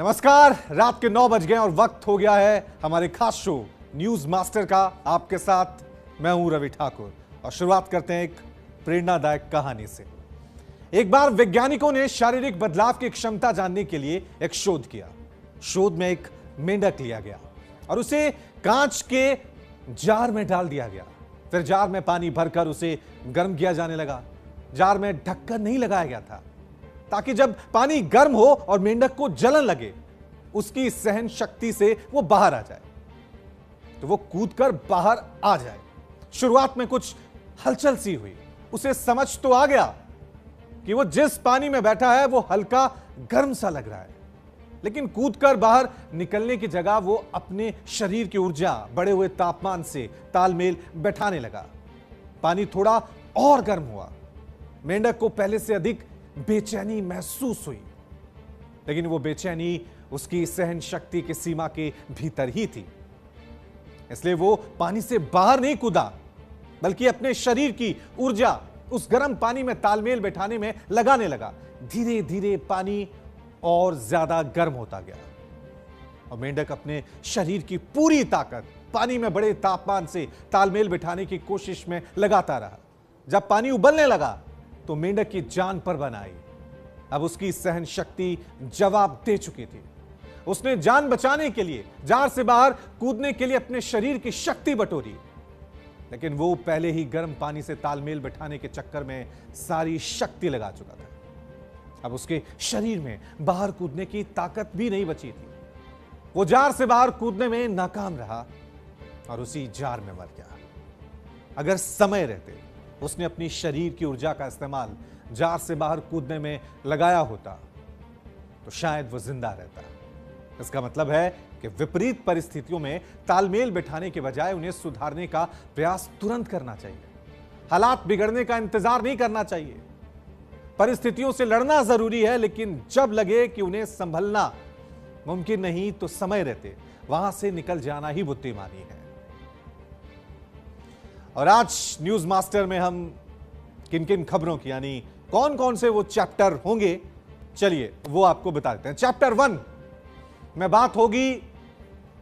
नमस्कार, रात के 9 बज गए और वक्त हो गया है हमारे खास शो न्यूज मास्टर का। आपके साथ मैं हूं रवि ठाकुर और शुरुआत करते हैं एक प्रेरणादायक कहानी से। एक बार वैज्ञानिकों ने शारीरिक बदलाव की क्षमता जानने के लिए एक शोध किया। शोध में एक मेंढक लिया गया और उसे कांच के जार में डाल दिया गया। फिर जार में पानी भरकर उसे गर्म किया जाने लगा। जार में ढक्कन नहीं लगाया गया था ताकि जब पानी गर्म हो और मेंढक को जलन लगे, उसकी सहन शक्ति से वो बाहर आ जाए, तो वो कूदकर बाहर आ जाए। शुरुआत में कुछ हलचल सी हुई। उसे समझ तो आ गया कि वो जिस पानी में बैठा है वो हल्का गर्म सा लग रहा है, लेकिन कूदकर बाहर निकलने की जगह वो अपने शरीर की ऊर्जा बढ़े हुए तापमान से तालमेल बैठाने लगा। पानी थोड़ा और गर्म हुआ। मेंढक को पहले से अधिक बेचैनी महसूस हुई, लेकिन वो बेचैनी उसकी सहन शक्ति की सीमा के भीतर ही थी। इसलिए वो पानी से बाहर नहीं कूदा, बल्कि अपने शरीर की ऊर्जा उस गर्म पानी में तालमेल बैठाने में लगाने लगा। धीरे धीरे पानी और ज्यादा गर्म होता गया और मेंढक अपने शरीर की पूरी ताकत पानी में बड़े तापमान से तालमेल बैठाने की कोशिश में लगाता रहा। जब पानी उबलने लगा तो मेंढक की जान पर बन आई। अब उसकी सहन शक्ति जवाब दे चुकी थी। उसने जान बचाने के लिए जार से बाहर कूदने के लिए अपने शरीर की शक्ति बटोरी, लेकिन वो पहले ही गर्म पानी से तालमेल बैठाने के चक्कर में सारी शक्ति लगा चुका था। अब उसके शरीर में बाहर कूदने की ताकत भी नहीं बची थी। वो जार से बाहर कूदने में नाकाम रहा और उसी जार में मर गया। अगर समय रहते उसने अपनी शरीर की ऊर्जा का इस्तेमाल जार से बाहर कूदने में लगाया होता तो शायद वो जिंदा रहता। इसका मतलब है कि विपरीत परिस्थितियों में तालमेल बिठाने के बजाय उन्हें सुधारने का प्रयास तुरंत करना चाहिए। हालात बिगड़ने का इंतजार नहीं करना चाहिए। परिस्थितियों से लड़ना जरूरी है, लेकिन जब लगे कि उन्हें संभलना मुमकिन नहीं तो समय रहते वहां से निकल जाना ही बुद्धिमानी है। और आज न्यूज मास्टर में हम किन किन खबरों की, यानी कौन कौन से वो चैप्टर होंगे, चलिए वो आपको बता देते हैं। चैप्टर 1 में बात होगी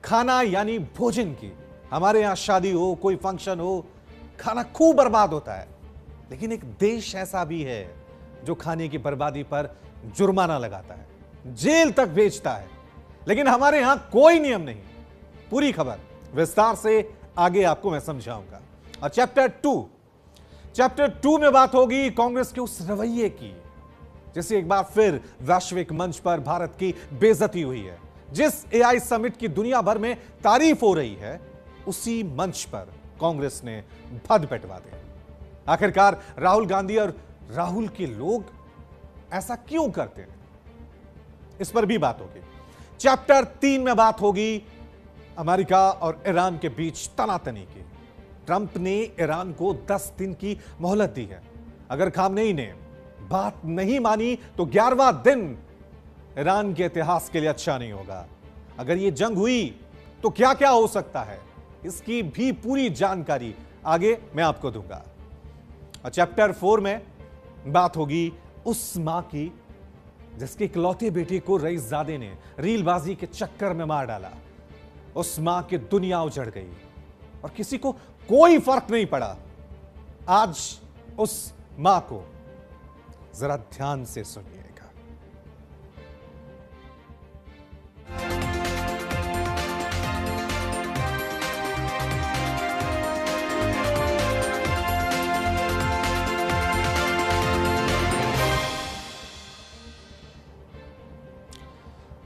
खाना यानी भोजन की। हमारे यहां शादी हो, कोई फंक्शन हो, खाना खूब बर्बाद होता है, लेकिन एक देश ऐसा भी है जो खाने की बर्बादी पर जुर्माना लगाता है, जेल तक भेजता है, लेकिन हमारे यहां कोई नियम नहीं। पूरी खबर विस्तार से आगे आपको मैं समझाऊंगा। और चैप्टर 2 में बात होगी कांग्रेस के उस रवैये की जिससे एक बार फिर वैश्विक मंच पर भारत की बेइज्जती हुई है। जिस एआई समिट की दुनिया भर में तारीफ हो रही है, उसी मंच पर कांग्रेस ने भद पिटवा दिया। आखिरकार राहुल गांधी और राहुल के लोग ऐसा क्यों करते हैं, इस पर भी बात होगी। चैप्टर 3 में बात होगी अमेरिका और ईरान के बीच तनातनी की। ट्रंप ने ईरान को 10 दिन की मोहलत दी है। अगर खामनेई ने बात नहीं मानी तो 11वां दिन ईरान के इतिहास के लिए अच्छा नहीं होगा। अगर यह जंग हुई तो क्या क्या हो सकता है, इसकी भी पूरी जानकारी आगे मैं आपको दूंगा। और चैप्टर 4 में बात होगी उस मां की जिसके इकलौते बेटे को रईसजादे ने रीलबाजी के चक्कर में मार डाला। उस मां की दुनिया उजड़ गई और किसी को कोई फर्क नहीं पड़ा। आज उस मां को जरा ध्यान से सुनिएगा।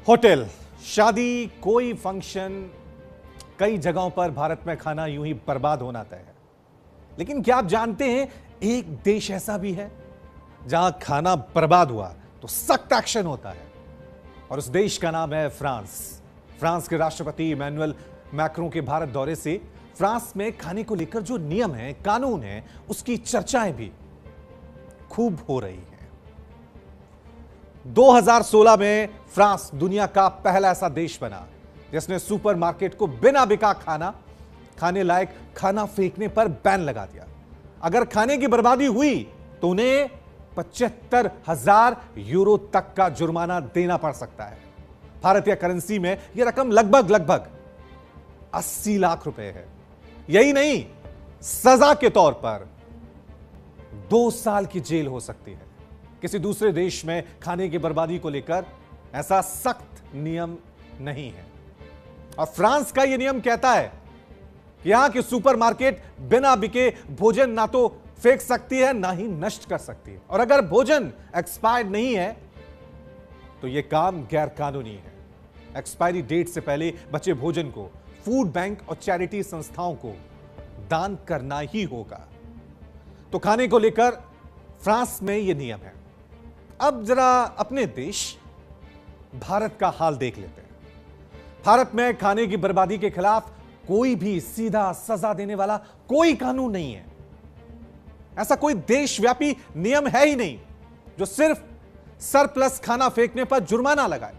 होटल, शादी, कोई फंक्शन, कई जगहों पर भारत में खाना यूं ही बर्बाद होना तय है। लेकिन क्या आप जानते हैं एक देश ऐसा भी है जहां खाना बर्बाद हुआ तो सख्त एक्शन होता है, और उस देश का नाम है फ्रांस। फ्रांस के राष्ट्रपति इमैनुअल मैक्रों के भारत दौरे से फ्रांस में खाने को लेकर जो नियम है, कानून है, उसकी चर्चाएं भी खूब हो रही हैं। 2016 में फ्रांस दुनिया का पहला ऐसा देश बना जिसने सुपरमार्केट को बिना बिका खाने लायक खाना फेंकने पर बैन लगा दिया। अगर खाने की बर्बादी हुई तो उन्हें 75,000 यूरो तक का जुर्माना देना पड़ सकता है। भारतीय करेंसी में यह रकम लगभग 80 लाख रुपए है। यही नहीं, सजा के तौर पर 2 साल की जेल हो सकती है। किसी दूसरे देश में खाने की बर्बादी को लेकर ऐसा सख्त नियम नहीं है। और फ्रांस का यह नियम कहता है कि यहां की सुपरमार्केट बिना बिके भोजन ना तो फेंक सकती है ना ही नष्ट कर सकती है, और अगर भोजन एक्सपायर्ड नहीं है तो यह काम गैर कानूनी है। एक्सपायरी डेट से पहले बचे भोजन को फूड बैंक और चैरिटी संस्थाओं को दान करना ही होगा। तो खाने को लेकर फ्रांस में यह नियम है। अब जरा अपने देश भारत का हाल देख लेते हैं। भारत में खाने की बर्बादी के खिलाफ कोई भी सीधा सजा देने वाला कोई कानून नहीं है। ऐसा कोई देशव्यापी नियम है ही नहीं जो सिर्फ सरप्लस खाना फेंकने पर जुर्माना लगाए।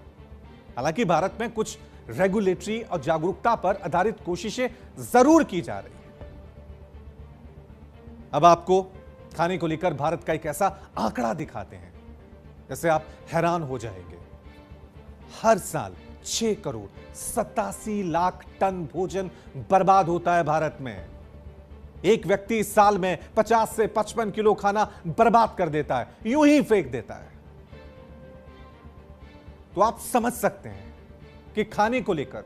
हालांकि भारत में कुछ रेगुलेटरी और जागरूकता पर आधारित कोशिशें जरूर की जा रही है। अब आपको खाने को लेकर भारत का एक ऐसा आंकड़ा दिखाते हैं जैसे आप हैरान हो जाएंगे। हर साल 6 करोड़ 87 लाख टन भोजन बर्बाद होता है भारत में। एक व्यक्ति इस साल में 50 से 55 किलो खाना बर्बाद कर देता है, यूं ही फेंक देता है। तो आप समझ सकते हैं कि खाने को लेकर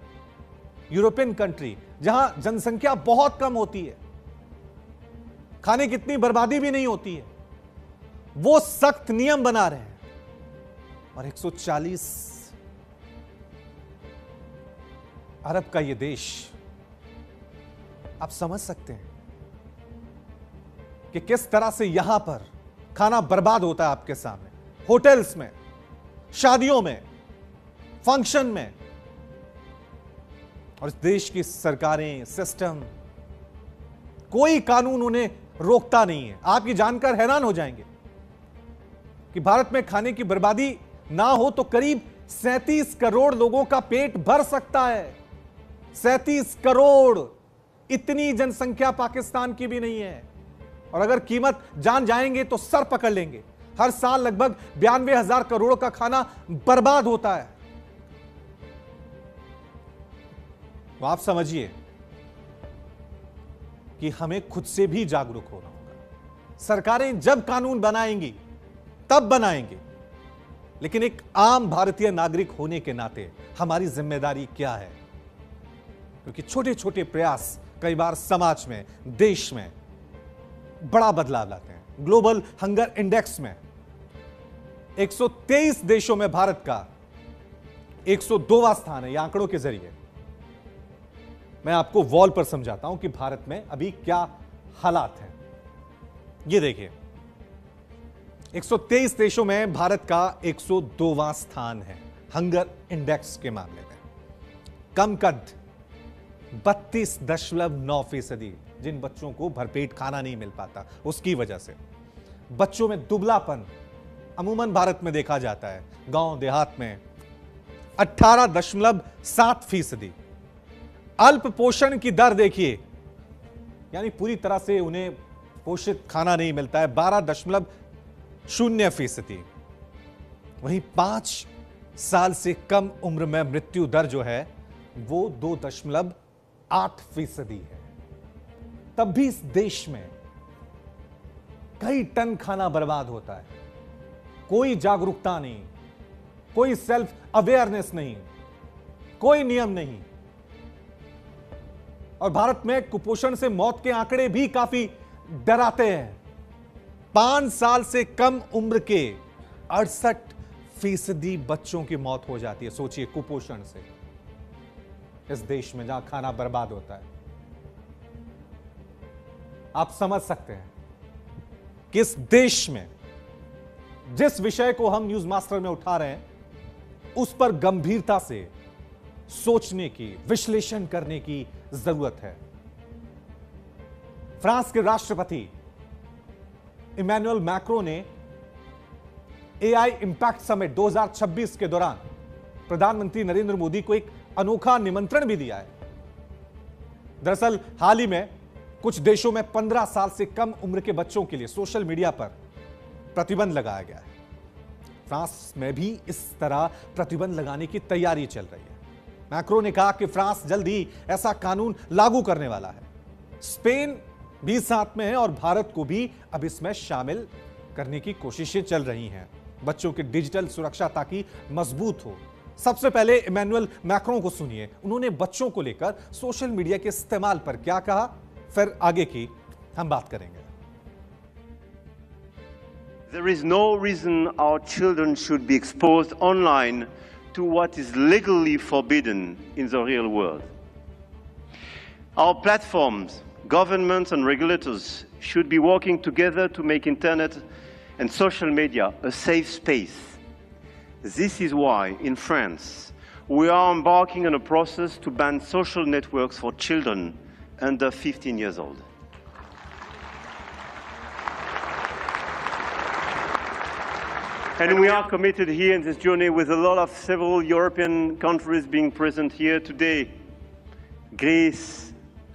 यूरोपियन कंट्री, जहां जनसंख्या बहुत कम होती है, खाने की इतनी बर्बादी भी नहीं होती है, वो सख्त नियम बना रहे हैं। और 140 अरब का यह देश, आप समझ सकते हैं कि किस तरह से यहां पर खाना बर्बाद होता है आपके सामने। होटल्स में, शादियों में, फंक्शन में। और इस देश की सरकारें, सिस्टम, कोई कानून उन्हें रोकता नहीं है। आप ये जानकर हैरान हो जाएंगे कि भारत में खाने की बर्बादी ना हो तो करीब 37 करोड़ लोगों का पेट भर सकता है। 37 करोड़, इतनी जनसंख्या पाकिस्तान की भी नहीं है। और अगर कीमत जान जाएंगे तो सर पकड़ लेंगे। हर साल लगभग 92,000 करोड़ का खाना बर्बाद होता है। तो आप समझिए कि हमें खुद से भी जागरूक होना होगा। सरकारें जब कानून बनाएंगी तब बनाएंगी, लेकिन एक आम भारतीय नागरिक होने के नाते हमारी जिम्मेदारी क्या है? क्योंकि छोटे छोटे प्रयास कई बार समाज में, देश में बड़ा बदलाव लाते हैं। ग्लोबल हंगर इंडेक्स में 123 देशों में भारत का 102वां स्थान है। यह आंकड़ों के जरिए मैं आपको वॉल पर समझाता हूं कि भारत में अभी क्या हालात हैं। ये देखिए, 123 देशों में भारत का 102वां स्थान है हंगर इंडेक्स के मामले में। कम कद 32.9%। जिन बच्चों को भरपेट खाना नहीं मिल पाता, उसकी वजह से बच्चों में दुबलापन अमूमन भारत में देखा जाता है। गांव देहात में 18.7%। अल्प पोषण की दर देखिए, यानी पूरी तरह से उन्हें पोषित खाना नहीं मिलता है, 12.0%। वहीं 5 साल से कम उम्र में मृत्यु दर जो है वो 2.8% है। तब भी इस देश में कई टन खाना बर्बाद होता है। कोई जागरूकता नहीं, कोई सेल्फ अवेयरनेस नहीं, कोई नियम नहीं। और भारत में कुपोषण से मौत के आंकड़े भी काफी डराते हैं। 5 साल से कम उम्र के 68% बच्चों की मौत हो जाती है। सोचिए, कुपोषण से इस देश में जहां खाना बर्बाद होता है। आप समझ सकते हैं कि इस देश में जिस विषय को हम न्यूज मास्टर में उठा रहे हैं उस पर गंभीरता से सोचने की, विश्लेषण करने की जरूरत है। फ्रांस के राष्ट्रपति इमैनुअल मैक्रो ने एआई इंपैक्ट समिट 2026 के दौरान प्रधानमंत्री नरेंद्र मोदी को एक अनोखा निमंत्रण भी दिया है। दरअसल हाल ही में कुछ देशों में 15 साल से कम उम्र के बच्चों के लिए सोशल मीडिया पर प्रतिबंध लगाया गया है। फ्रांस में भी इस तरह प्रतिबंध लगाने की तैयारी चल रही है। मैक्रो ने कहा कि फ्रांस जल्द ही ऐसा कानून लागू करने वाला है। स्पेन भी साथ में है और भारत को भी अब इसमें शामिल करने की कोशिशें चल रही हैं। बच्चों की डिजिटल सुरक्षा ताकि मजबूत हो। सबसे पहले इमैनुअल मैक्रों को सुनिए, उन्होंने बच्चों को लेकर सोशल मीडिया के इस्तेमाल पर क्या कहा, फिर आगे की हम बात करेंगे। There is no reason our children should be exposed online to what is legally forbidden in the real world. Our platforms, governments and regulators should be working together to make internet and social media a safe space. This is why in France we are embarking on a process to ban social networks for children under 15 years old. And we are committed here in this journey with a lot of several European countries being present here today. Greece,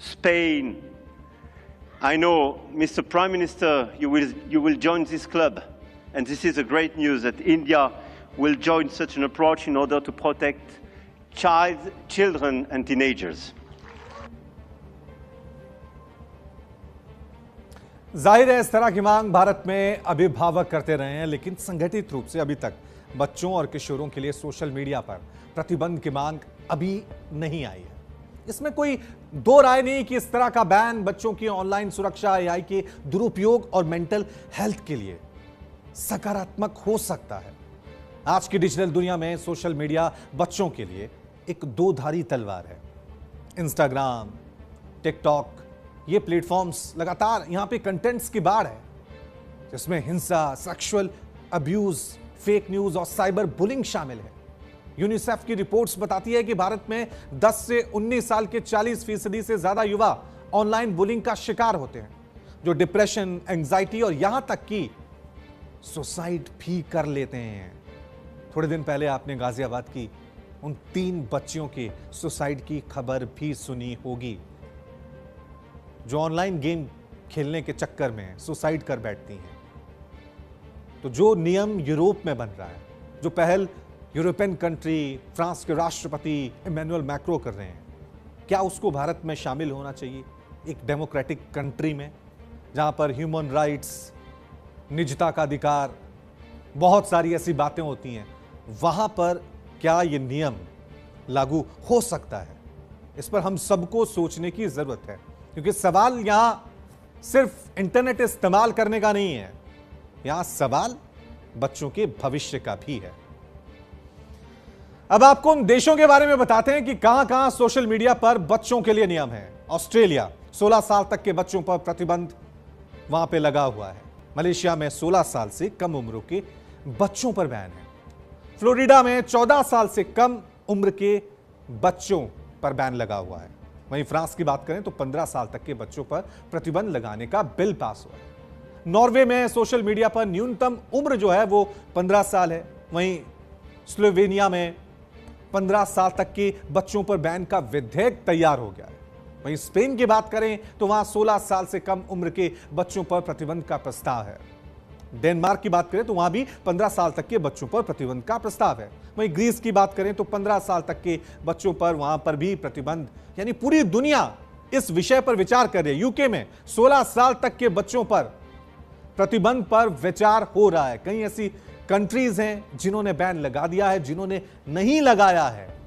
Spain. I know, Mr. Prime Minister, you will join this club. And this is a great news that India will join such an approach in order to protect children and teenagers. जाहिर है इस तरह की मांग भारत में अभिभावक करते रहे हैं, लेकिन संगठित रूप से अभी तक बच्चों और किशोरों के लिए सोशल मीडिया पर प्रतिबंध की मांग अभी नहीं आई है। इसमें कोई दो राय नहीं कि इस तरह का बैन बच्चों की ऑनलाइन सुरक्षा, एआई के दुरुपयोग और मेंटल हेल्थ के लिए सकारात्मक हो सकता है। आज की डिजिटल दुनिया में सोशल मीडिया बच्चों के लिए एक दो-धारी तलवार है। इंस्टाग्राम, टिकटॉक, ये प्लेटफॉर्म्स लगातार यहां पे कंटेंट्स की बाढ़ है, जिसमें हिंसा, सेक्सुअल अब्यूज, फेक न्यूज और साइबर बुलिंग शामिल है। यूनिसेफ की रिपोर्ट्स बताती है कि भारत में 10 से 19 साल के 40% से ज्यादा युवा ऑनलाइन बुलिंग का शिकार होते हैं, जो डिप्रेशन, एंजाइटी और यहां तक कि सुसाइड भी कर लेते हैं। थोड़े दिन पहले आपने गाजियाबाद की उन 3 बच्चियों के सुसाइड की खबर भी सुनी होगी, जो ऑनलाइन गेम खेलने के चक्कर में सुसाइड कर बैठती हैं। तो जो नियम यूरोप में बन रहा है, जो पहल यूरोपियन कंट्री, फ्रांस के राष्ट्रपति इमैनुअल मैक्रो कर रहे हैं, क्या उसको भारत में शामिल होना चाहिए? एक डेमोक्रेटिक कंट्री में जहां पर ह्यूमन राइट्स, निजता का अधिकार, बहुत सारी ऐसी बातें होती हैं, वहां पर क्या यह नियम लागू हो सकता है? इस पर हम सबको सोचने की जरूरत है, क्योंकि सवाल यहां सिर्फ इंटरनेट इस्तेमाल करने का नहीं है, यहां सवाल बच्चों के भविष्य का भी है। अब आपको उन देशों के बारे में बताते हैं कि कहां-कहां सोशल मीडिया पर बच्चों के लिए नियम है। ऑस्ट्रेलिया, 16 साल तक के बच्चों पर प्रतिबंध वहां पे लगा हुआ है। मलेशिया में 16 साल से कम उम्र के बच्चों पर बैन है। फ्लोरिडा में 14 साल से कम उम्र के बच्चों पर बैन लगा हुआ है। वहीं फ्रांस की बात करें तो 15 साल तक के बच्चों पर प्रतिबंध लगाने का बिल पास हुआ है। नॉर्वे में सोशल मीडिया पर न्यूनतम उम्र जो है वो 15 साल है। वहीं स्लोवेनिया में 15 साल तक के बच्चों पर बैन का विधेयक तैयार हो गया है। वहीं स्पेन की बात करें तो वहां 16 साल से कम उम्र के बच्चों पर प्रतिबंध का प्रस्ताव है। डेनमार्क की बात करें तो वहां भी 15 साल तक के बच्चों पर प्रतिबंध का प्रस्ताव है। वहीं ग्रीस की बात करें तो 15 साल तक के बच्चों पर वहां पर भी प्रतिबंध, यानी पूरी दुनिया इस विषय पर विचार कर रही है। यूके में 16 साल तक के बच्चों पर प्रतिबंध पर विचार हो रहा है। कई ऐसी कंट्रीज हैं जिन्होंने बैन लगा दिया है, जिन्होंने नहीं लगाया है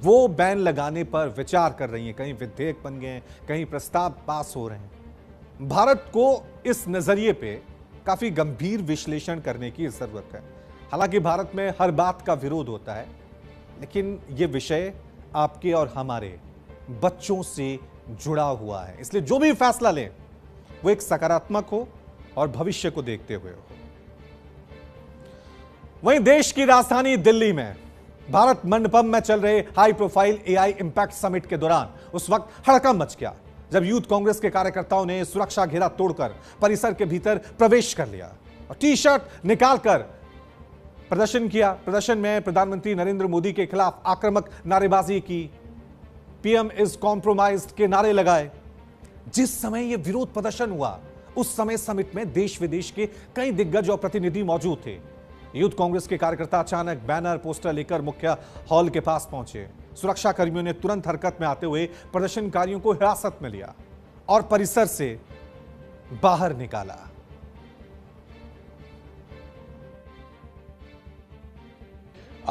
वो बैन लगाने पर विचार कर रही हैं। कहीं विधेयक बन गए हैं, कहीं प्रस्ताव पास हो रहे हैं। भारत को इस नजरिए पे काफी गंभीर विश्लेषण करने की जरूरत है। हालांकि भारत में हर बात का विरोध होता है, लेकिन यह विषय आपके और हमारे बच्चों से जुड़ा हुआ है, इसलिए जो भी फैसला लें वो एक सकारात्मक हो और भविष्य को देखते हुए हो। वहीं देश की राजधानी दिल्ली में भारत मंडपम में चल रहे high profile AI impact summit के दौरान उस वक्त हड़कंप मच गया जब यूथ कांग्रेस के कार्यकर्ताओं ने सुरक्षा घेरा तोड़कर परिसर के भीतर प्रवेश कर लिया और टी शर्ट निकालकर प्रदर्शन किया। प्रदर्शन में प्रधानमंत्री नरेंद्र मोदी के खिलाफ आक्रामक नारेबाजी की, पीएम इज कॉम्प्रोमाइज्ड के नारे लगाए। जिस समय यह विरोध प्रदर्शन हुआ उस समय समिट में देश विदेश के कई दिग्गज और प्रतिनिधि मौजूद थे, यूथ कांग्रेस के कार्यकर्ता अचानक बैनर पोस्टर लेकर मुख्य हॉल के पास पहुंचे। सुरक्षा कर्मियों ने तुरंत हरकत में आते हुए प्रदर्शनकारियों को हिरासत में लिया और परिसर से बाहर निकाला।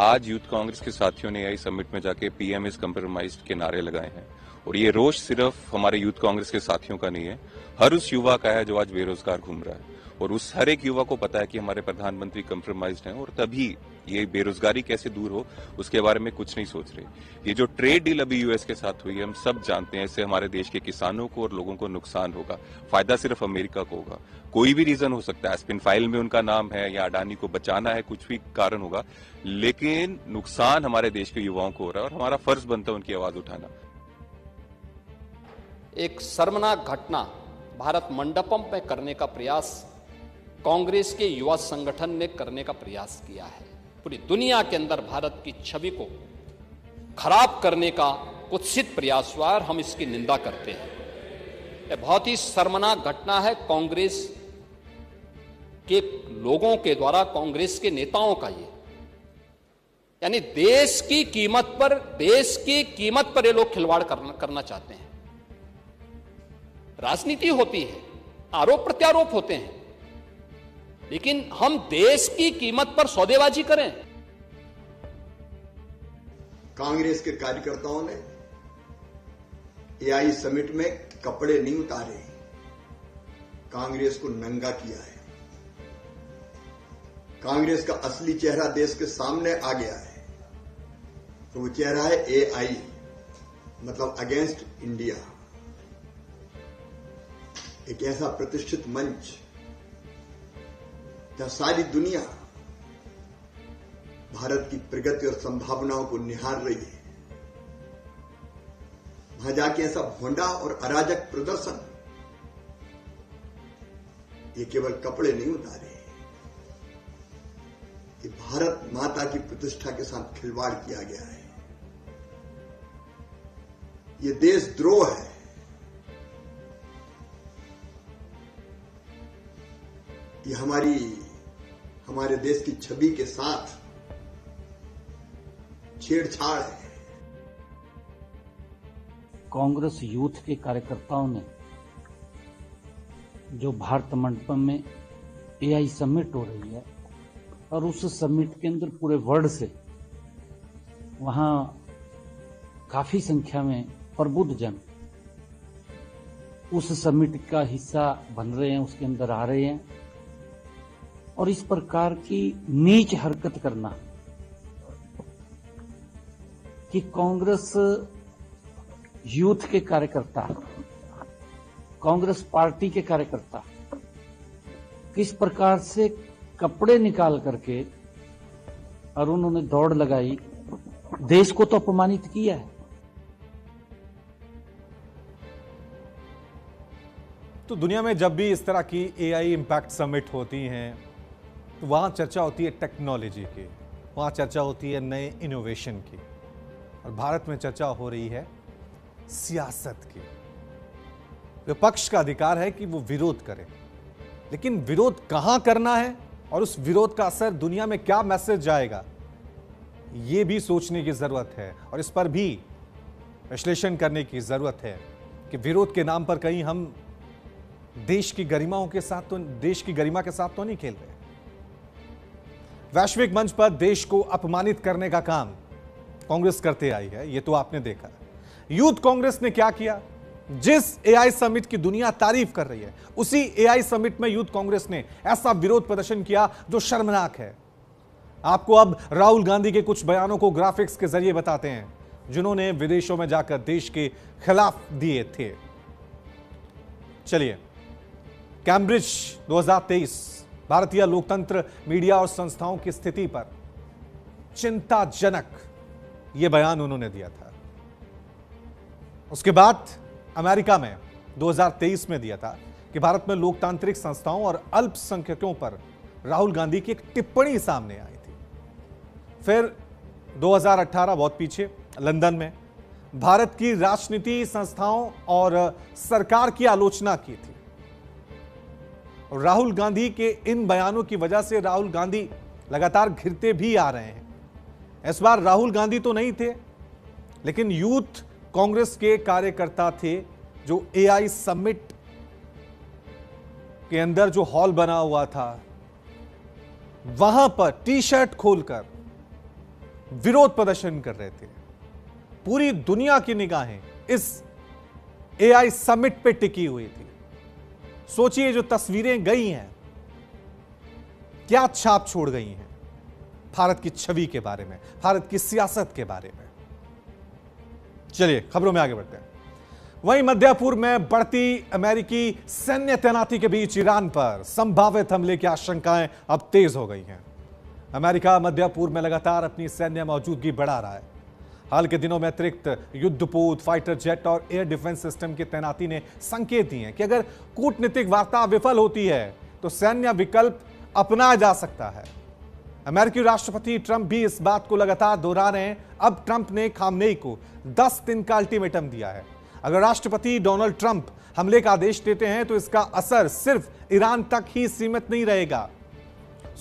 आज यूथ कांग्रेस के साथियों ने एआई समिट में जाके पीएम इज कंप्रोमाइज्ड के नारे लगाए हैं और ये रोष सिर्फ हमारे यूथ कांग्रेस के साथियों का नहीं है, हर उस युवा का है जो आज बेरोजगार घूम रहा है और उस हर एक युवा को पता है कि हमारे प्रधानमंत्री कंप्रोमाइज्ड हैं और तभी ये बेरोजगारी कैसे दूर हो उसके बारे में कुछ नहीं सोच रहे। ये जो ट्रेड डील अभी यूएस के साथ हुई है, हम सब जानते हैं इससे हमारे देश के किसानों को और लोगों को नुकसान होगा, फायदा सिर्फ अमेरिका को होगा। कोई भी रीजन हो सकता है, एस्पिन फाइल में उनका नाम है या अडानी को बचाना है, कुछ भी कारण होगा, लेकिन नुकसान हमारे देश के युवाओं को हो रहा है और हमारा फर्ज बनता है उनकी आवाज उठाना। एक शर्मनाक घटना भारत मंडपम में करने का प्रयास कांग्रेस के युवा संगठन ने करने का प्रयास किया है। पूरी दुनिया के अंदर भारत की छवि को खराब करने का कुत्सित प्रयास हुआ और हम इसकी निंदा करते हैं। यह बहुत ही शर्मनाक घटना है कांग्रेस के लोगों के द्वारा, कांग्रेस के नेताओं का। ये यानी देश की कीमत पर ये लोग खिलवाड़ करना चाहते हैं। राजनीति होती है, आरोप प्रत्यारोप होते हैं, लेकिन हम देश की कीमत पर सौदेबाजी करें। कांग्रेस के कार्यकर्ताओं ने एआई समिट में कपड़े नहीं उतारे, कांग्रेस को नंगा किया है। कांग्रेस का असली चेहरा देश के सामने आ गया है। तो वो चेहरा है एआई, मतलब अगेंस्ट इंडिया। एक ऐसा प्रतिष्ठित मंच जहां सारी दुनिया भारत की प्रगति और संभावनाओं को निहार रही है, वहां जाके ऐसा भोंडा और अराजक प्रदर्शन, ये केवल कपड़े नहीं उतारे, ये भारत माता की प्रतिष्ठा के साथ खिलवाड़ किया गया है। ये देशद्रोह है। ये हमारे देश की छवि के साथ छेड़छाड़ है। कांग्रेस यूथ के कार्यकर्ताओं ने जो भारत मंडपम में एआई समिट हो रही है और उस समिट के अंदर पूरे वर्ल्ड से वहां काफी संख्या में प्रबुद्ध जन उस समिट का हिस्सा बन रहे हैं, उसके अंदर आ रहे हैं और इस प्रकार की नीच हरकत करना कि कांग्रेस यूथ के कार्यकर्ता, कांग्रेस पार्टी के कार्यकर्ता किस प्रकार से कपड़े निकाल करके और उन्होंने दौड़ लगाई, देश को तो अपमानित किया है। तो दुनिया में जब भी इस तरह की एआई इम्पैक्ट समिट होती हैं तो वहाँ चर्चा होती है टेक्नोलॉजी की, वहाँ चर्चा होती है नए इनोवेशन की, और भारत में चर्चा हो रही है सियासत की। विपक्ष का अधिकार है कि वो विरोध करे, लेकिन विरोध कहाँ करना है और उस विरोध का असर दुनिया में क्या मैसेज जाएगा, ये भी सोचने की जरूरत है और इस पर भी विश्लेषण करने की जरूरत है कि विरोध के नाम पर कहीं हम देश की गरिमा के साथ तो नहीं खेल रहे। वैश्विक मंच पर देश को अपमानित करने का काम कांग्रेस करते आई है, यह तो आपने देखा। यूथ कांग्रेस ने क्या किया? जिस एआई समिट की दुनिया तारीफ कर रही है, उसी एआई समिट में यूथ कांग्रेस ने ऐसा विरोध प्रदर्शन किया जो शर्मनाक है। आपको अब राहुल गांधी के कुछ बयानों को ग्राफिक्स के जरिए बताते हैं जिन्होंने विदेशों में जाकर देश के खिलाफ दिए थे। चलिए, कैम्ब्रिज 2023 भारतीय लोकतंत्र, मीडिया और संस्थाओं की स्थिति पर चिंताजनक यह बयान उन्होंने दिया था। उसके बाद अमेरिका में 2023 में दिया था कि भारत में लोकतांत्रिक संस्थाओं और अल्पसंख्यकों पर राहुल गांधी की एक टिप्पणी सामने आई थी। फिर 2018 बहुत पीछे लंदन में भारत की राजनीति, संस्थाओं और सरकार की आलोचना की थी। राहुल गांधी के इन बयानों की वजह से राहुल गांधी लगातार घिरते भी आ रहे हैं। इस बार राहुल गांधी तो नहीं थे, लेकिन यूथ कांग्रेस के कार्यकर्ता थे जो एआई समिट के अंदर जो हॉल बना हुआ था वहां पर टी शर्ट खोलकर विरोध प्रदर्शन कर रहे थे। पूरी दुनिया की निगाहें इस एआई समिट पे टिकी हुई थी। सोचिए जो तस्वीरें गई हैं क्या छाप छोड़ गई हैं भारत की छवि के बारे में, भारत की सियासत के बारे में। चलिए खबरों में आगे बढ़ते हैं। वहीं मध्य पूर्व में बढ़ती अमेरिकी सैन्य तैनाती के बीच ईरान पर संभावित हमले की आशंकाएं अब तेज हो गई हैं। अमेरिका मध्य पूर्व में लगातार अपनी सैन्य मौजूदगी बढ़ा रहा है। हाल के दिनों में अतिरिक्त युद्धपोत, फाइटर जेट और एयर डिफेंस सिस्टम की तैनाती ने संकेत दिए हैं कि अगर कूटनीतिक वार्ता विफल होती है तो सैन्य विकल्प अपनाया जा सकता है। अमेरिकी राष्ट्रपति ट्रंप भी इस बात को लगातार दोहरा रहे हैं। अब ट्रंप ने खामनेई को 10 दिन का अल्टीमेटम दिया है। अगर राष्ट्रपति डोनाल्ड ट्रंप हमले का आदेश देते हैं तो इसका असर सिर्फ ईरान तक ही सीमित नहीं रहेगा।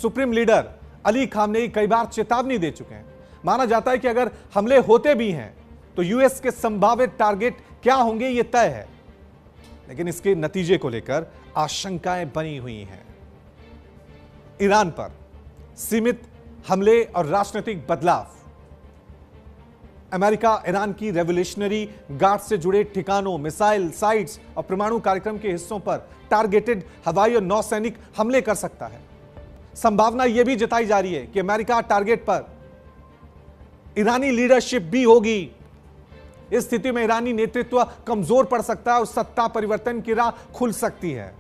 सुप्रीम लीडर अली खामनेई कई बार चेतावनी दे चुके हैं। माना जाता है कि अगर हमले होते भी हैं तो यूएस के संभावित टारगेट क्या होंगे यह तय है, लेकिन इसके नतीजे को लेकर आशंकाएं बनी हुई हैं। ईरान पर सीमित हमले और राजनीतिक बदलाव। अमेरिका ईरान की रेवोल्यूशनरी गार्ड से जुड़े ठिकानों, मिसाइल साइट्स और परमाणु कार्यक्रम के हिस्सों पर टारगेटेड हवाई और नौसैनिक हमले कर सकता है। संभावना यह भी जताई जा रही है कि अमेरिका टारगेट पर ईरानी लीडरशिप भी होगी। इस स्थिति में ईरानी नेतृत्व कमजोर पड़ सकता है और सत्ता परिवर्तन की राह खुल सकती है।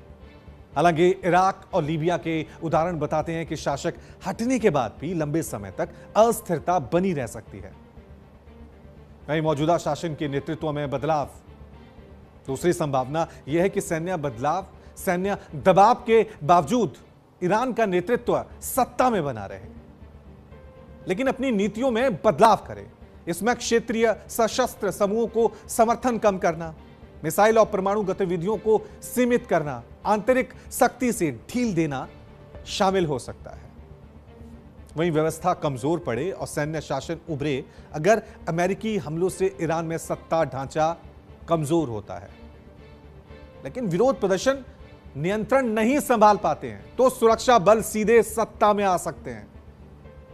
हालांकि इराक और लीबिया के उदाहरण बताते हैं कि शासक हटने के बाद भी लंबे समय तक अस्थिरता बनी रह सकती है। वहीं मौजूदा शासन के नेतृत्व में बदलाव। दूसरी संभावना यह है कि सैन्य दबाव के बावजूद ईरान का नेतृत्व सत्ता में बना रहे, लेकिन अपनी नीतियों में बदलाव करे। इसमें क्षेत्रीय सशस्त्र समूहों को समर्थन कम करना, मिसाइल और परमाणु गतिविधियों को सीमित करना, आंतरिक शक्ति से ढील देना शामिल हो सकता है। वहीं व्यवस्था कमजोर पड़े और सैन्य शासन उभरे अगर अमेरिकी हमलों से ईरान में सत्ता ढांचा कमजोर होता है, लेकिन विरोध प्रदर्शन नियंत्रण नहीं संभाल पाते हैं तो सुरक्षा बल सीधे सत्ता में आ सकते हैं।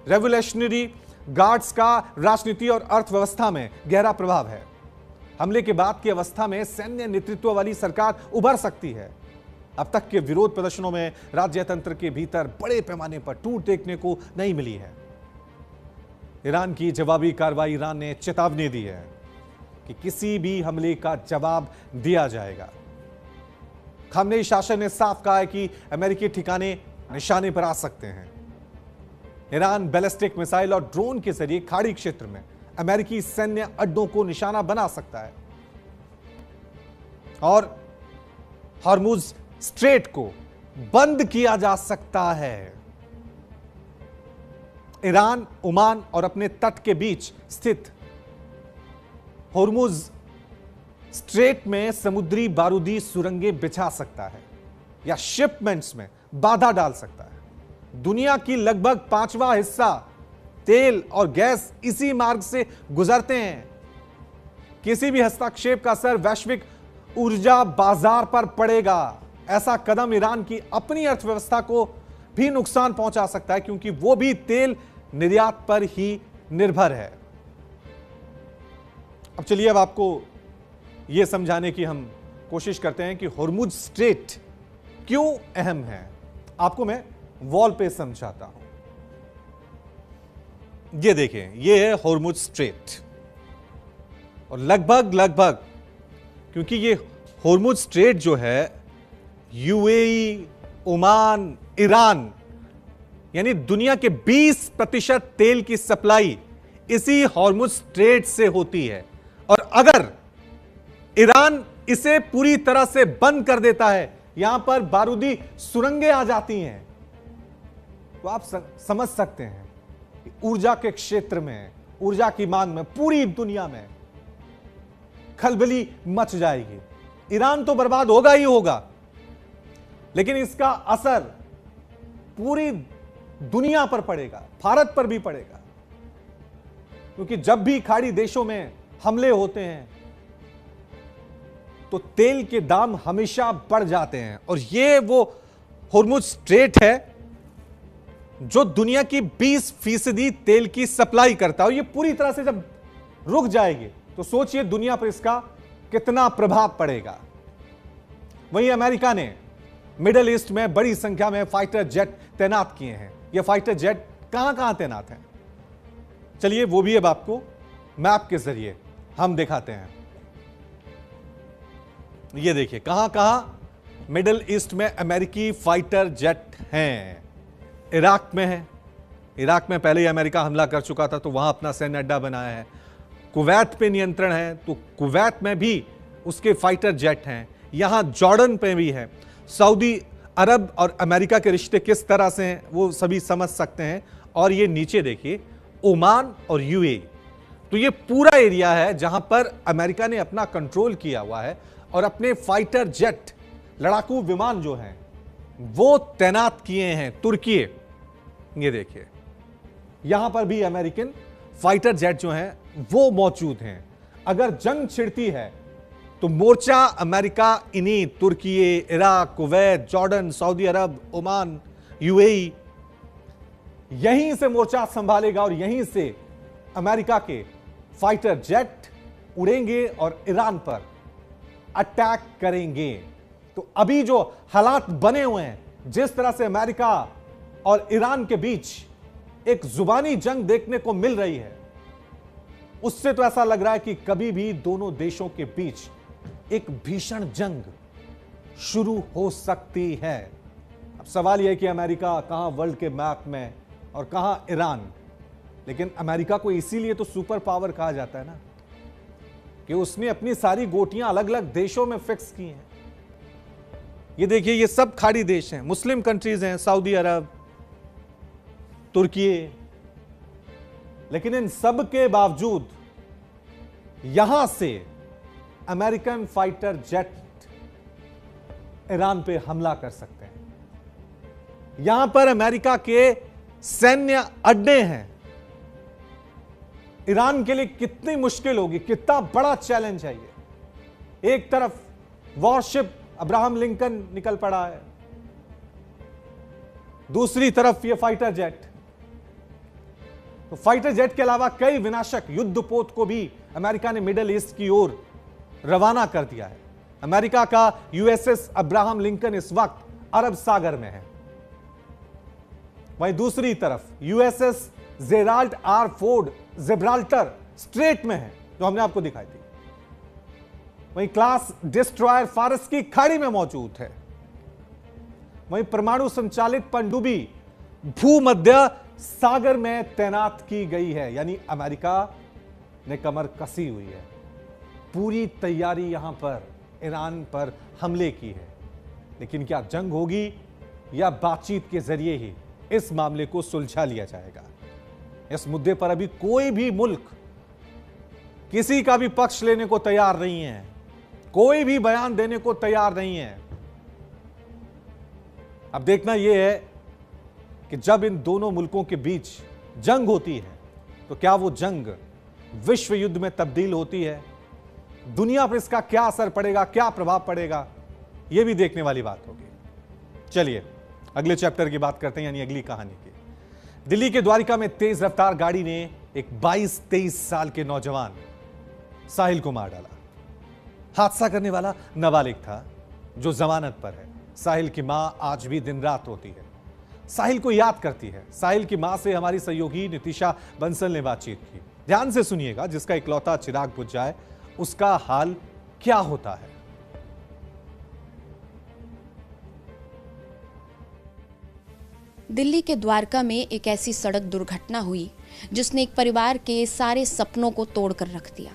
रेवोल्यूशनरी गार्ड्स का राजनीति और अर्थव्यवस्था में गहरा प्रभाव है। हमले के बाद की अवस्था में सैन्य नेतृत्व वाली सरकार उभर सकती है। अब तक के विरोध प्रदर्शनों में राज्यतंत्र के भीतर बड़े पैमाने पर टूट देखने को नहीं मिली है। ईरान की जवाबी कार्रवाई, ईरान ने चेतावनी दी है कि किसी भी हमले का जवाब दिया जाएगा। खामनेई शासन ने साफ कहा है कि अमेरिकी ठिकाने निशाने पर आ सकते हैं। ईरान बैलिस्टिक मिसाइल और ड्रोन के जरिए खाड़ी क्षेत्र में अमेरिकी सैन्य अड्डों को निशाना बना सकता है और हॉर्मुज स्ट्रेट को बंद किया जा सकता है। ईरान, ओमान और अपने तट के बीच स्थित हॉर्मुज स्ट्रेट में समुद्री बारूदी सुरंगें बिछा सकता है या शिपमेंट्स में बाधा डाल सकता है। दुनिया की लगभग 5वां हिस्सा तेल और गैस इसी मार्ग से गुजरते हैं। किसी भी हस्तक्षेप का असर वैश्विक ऊर्जा बाजार पर पड़ेगा। ऐसा कदम ईरान की अपनी अर्थव्यवस्था को भी नुकसान पहुंचा सकता है, क्योंकि वो भी तेल निर्यात पर ही निर्भर है। अब चलिए अब आपको यह समझाने की हम कोशिश करते हैं कि हॉर्मुज स्ट्रेट क्यों अहम है। आपको मैं वॉल पे समझाता हूं। ये देखें, ये है हॉर्मुज स्ट्रेट और लगभग क्योंकि ये हॉर्मुज स्ट्रेट जो है यूएई, ओमान, ईरान यानी दुनिया के 20% तेल की सप्लाई इसी हॉर्मुज स्ट्रेट से होती है। और अगर ईरान इसे पूरी तरह से बंद कर देता है, यहां पर बारूदी सुरंगें आ जाती हैं, तो आप समझ सकते हैं कि ऊर्जा के क्षेत्र में, ऊर्जा की मांग में पूरी दुनिया में खलबली मच जाएगी। ईरान तो बर्बाद होगा ही होगा, लेकिन इसका असर पूरी दुनिया पर पड़ेगा, भारत पर भी पड़ेगा, क्योंकि जब भी खाड़ी देशों में हमले होते हैं तो तेल के दाम हमेशा बढ़ जाते हैं। और ये वो होर्मुज स्ट्रेट है जो दुनिया की 20% तेल की सप्लाई करता है, और ये पूरी तरह से जब रुक जाएगी तो सोचिए दुनिया पर इसका कितना प्रभाव पड़ेगा। वहीं अमेरिका ने मिडिल ईस्ट में बड़ी संख्या में फाइटर जेट तैनात किए हैं। ये फाइटर जेट कहां कहां तैनात हैं, चलिए वो भी अब आपको मैप के जरिए हम दिखाते हैं। ये देखिए कहां कहां मिडिल ईस्ट में अमेरिकी फाइटर जेट हैं। इराक में है, इराक में पहले ही अमेरिका हमला कर चुका था तो वहां अपना सैन्य अड्डा बनाया है। कुवैत पे नियंत्रण है तो कुवैत में भी उसके फाइटर जेट हैं। यहां जॉर्डन पे भी है। सऊदी अरब और अमेरिका के रिश्ते किस तरह से हैं वो सभी समझ सकते हैं। और ये नीचे देखिए ओमान और यूएई, तो ये पूरा एरिया है जहां पर अमेरिका ने अपना कंट्रोल किया हुआ है और अपने फाइटर जेट लड़ाकू विमान जो हैं वो तैनात किए हैं। तुर्की, ये देखिए यहां पर भी अमेरिकन फाइटर जेट जो हैं वो मौजूद हैं। अगर जंग छिड़ती है तो मोर्चा अमेरिका इन्हीं तुर्की, इराक, कुवैत, जॉर्डन, सऊदी अरब, ओमान, यूएई, यहीं से मोर्चा संभालेगा और यहीं से अमेरिका के फाइटर जेट उड़ेंगे और ईरान पर अटैक करेंगे। तो अभी जो हालात बने हुए हैं, जिस तरह से अमेरिका और ईरान के बीच एक जुबानी जंग देखने को मिल रही है, उससे तो ऐसा लग रहा है कि कभी भी दोनों देशों के बीच एक भीषण जंग शुरू हो सकती है। अब सवाल यह है कि अमेरिका कहां वर्ल्ड के मैप में और कहां ईरान। लेकिन अमेरिका को इसीलिए तो सुपर पावर कहा जाता है ना, कि उसने अपनी सारी गोटियां अलग अलग देशों में फिक्स की हैं। ये देखिए ये सब खाड़ी देश हैं, मुस्लिम कंट्रीज हैं, सऊदी अरब, तुर्की। लेकिन इन सब के बावजूद यहां से अमेरिकन फाइटर जेट ईरान पे हमला कर सकते हैं। यहां पर अमेरिका के सैन्य अड्डे हैं। ईरान के लिए कितनी मुश्किल होगी, कितना बड़ा चैलेंज है ये। एक तरफ वॉरशिप अब्राहम लिंकन निकल पड़ा है, दूसरी तरफ ये फाइटर जेट। तो फाइटर जेट के अलावा कई विनाशक युद्धपोत को भी अमेरिका ने मिडिल ईस्ट की ओर रवाना कर दिया है। अमेरिका का यूएसएस अब्राहम लिंकन इस वक्त अरब सागर में है। वहीं दूसरी तरफ USS Gerald R Ford Gibraltar straight में है, जो हमने आपको दिखाई थी। वहीं क्लास डिस्ट्रॉयर फारस की खाड़ी में मौजूद है। वहीं परमाणु संचालित पनडुब्बी भूमध्य सागर में तैनात की गई है, यानी अमेरिका ने कमर कसी हुई है। पूरी तैयारी यहां पर ईरान पर हमले की है। लेकिन क्या जंग होगी या बातचीत के जरिए ही इस मामले को सुलझा लिया जाएगा? इस मुद्दे पर अभी कोई भी मुल्क किसी का भी पक्ष लेने को तैयार नहीं है, कोई भी बयान देने को तैयार नहीं है। अब देखना यह है कि जब इन दोनों मुल्कों के बीच जंग होती है तो क्या वो जंग विश्व युद्ध में तब्दील होती है? दुनिया पर इसका क्या असर पड़ेगा, क्या प्रभाव पड़ेगा, यह भी देखने वाली बात होगी। चलिए अगले चैप्टर की बात करते हैं, यानी अगली कहानी की। दिल्ली के द्वारिका में तेज रफ्तार गाड़ी ने एक 22-23 साल के नौजवान साहिल को मार डाला। हादसा करने वाला नाबालिग था जो जमानत पर है। साहिल की मां आज भी दिन रात रोती है, साहिल को याद करती है। साहिल की मां से हमारी सहयोगी नितिशा बंसल ने बातचीत की। ध्यान से सुनिएगा, जिसका इकलौता चिराग बुझ जाए उसका हाल क्या होता है। दिल्ली के द्वारका में एक ऐसी सड़क दुर्घटना हुई जिसने एक परिवार के सारे सपनों को तोड़कर रख दिया,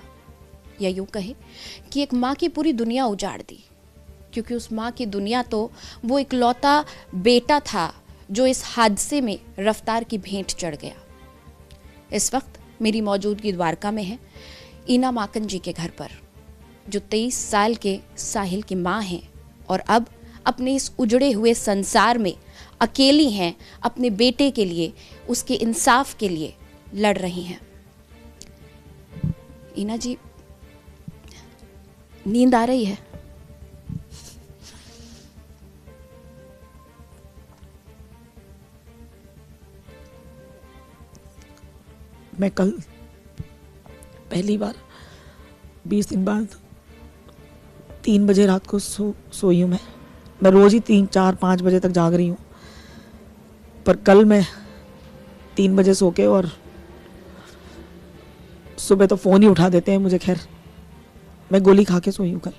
या यूं कहे कि एक माँ की पूरी दुनिया उजाड़ दी। क्योंकि उस माँ की दुनिया तो वो इकलौता बेटा था जो इस हादसे में रफ्तार की भेंट चढ़ गया। इस वक्त मेरी मौजूदगी द्वारका में है, ईना माकन जी के घर पर, जो 23 साल के साहिल की माँ हैं और अब अपने इस उजड़े हुए संसार में अकेली हैं, अपने बेटे के लिए, उसके इंसाफ के लिए लड़ रही हैं। ईना जी, नींद आ रही है? मैं कल पहली बार 20 दिन बाद 3 बजे रात को सोई हूँ। मैं रोज ही 3, 4, 5 बजे तक जाग रही हूँ, पर कल मैं 3 बजे सो के, और सुबह तो फ़ोन ही उठा देते हैं मुझे। खैर, मैं गोली खा के सोई हूँ कल।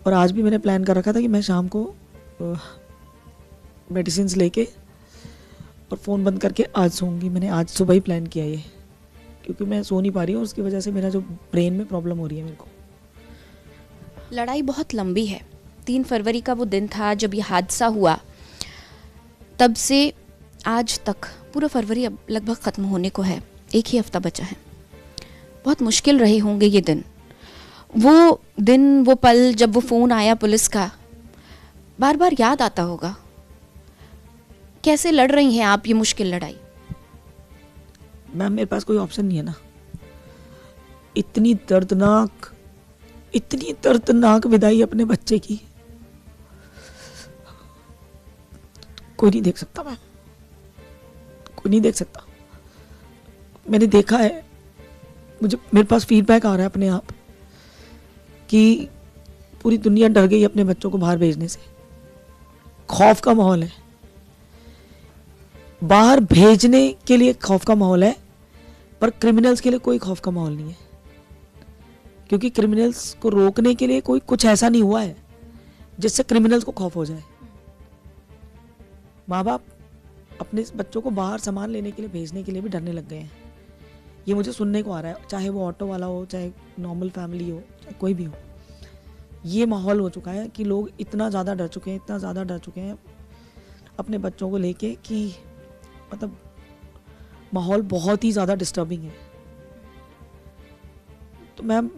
और आज भी मैंने प्लान कर रखा था कि मैं शाम को मेडिसिन लेके और फ़ोन बंद करके आज सोऊंगी। मैंने आज सुबह ही प्लान किया ये, क्योंकि मैं सो नहीं पा रही हूँ, उसकी वजह से मेरा जो ब्रेन में प्रॉब्लम हो रही है मेरे को। लड़ाई बहुत लंबी है। 3 फरवरी का वो दिन था जब ये हादसा हुआ, तब से आज तक पूरा फरवरी अब लगभग ख़त्म होने को है, 1 ही हफ्ता बचा है। बहुत मुश्किल रहे होंगे ये दिन, वो पल जब वो फ़ोन आया पुलिस का, बार बार याद आता होगा। कैसे लड़ रही हैं आप ये मुश्किल लड़ाई? मैम, मेरे पास कोई ऑप्शन नहीं है ना। इतनी दर्दनाक विदाई अपने बच्चे की कोई नहीं देख सकता मैम, कोई नहीं देख सकता। मैंने देखा है, मेरे पास फीडबैक आ रहा है अपने आप कि पूरी दुनिया डर गई अपने बच्चों को बाहर भेजने से। खौफ का माहौल है, बाहर भेजने के लिए खौफ का माहौल है, पर क्रिमिनल्स के लिए कोई खौफ का माहौल नहीं है, क्योंकि क्रिमिनल्स को रोकने के लिए कुछ ऐसा नहीं हुआ है जिससे क्रिमिनल्स को खौफ हो जाए। माँ बाप अपने बच्चों को बाहर सामान लेने के लिए भेजने के लिए भी डरने लग गए हैं। ये मुझे सुनने को आ रहा है, चाहे वो ऑटो वाला हो, चाहे नॉर्मल फैमिली हो, चाहे कोई भी हो। ये माहौल हो चुका है कि लोग इतना ज़्यादा डर चुके हैं अपने बच्चों को लेके, कि मतलब माहौल बहुत ही ज़्यादा डिस्टर्बिंग है। तो मैम,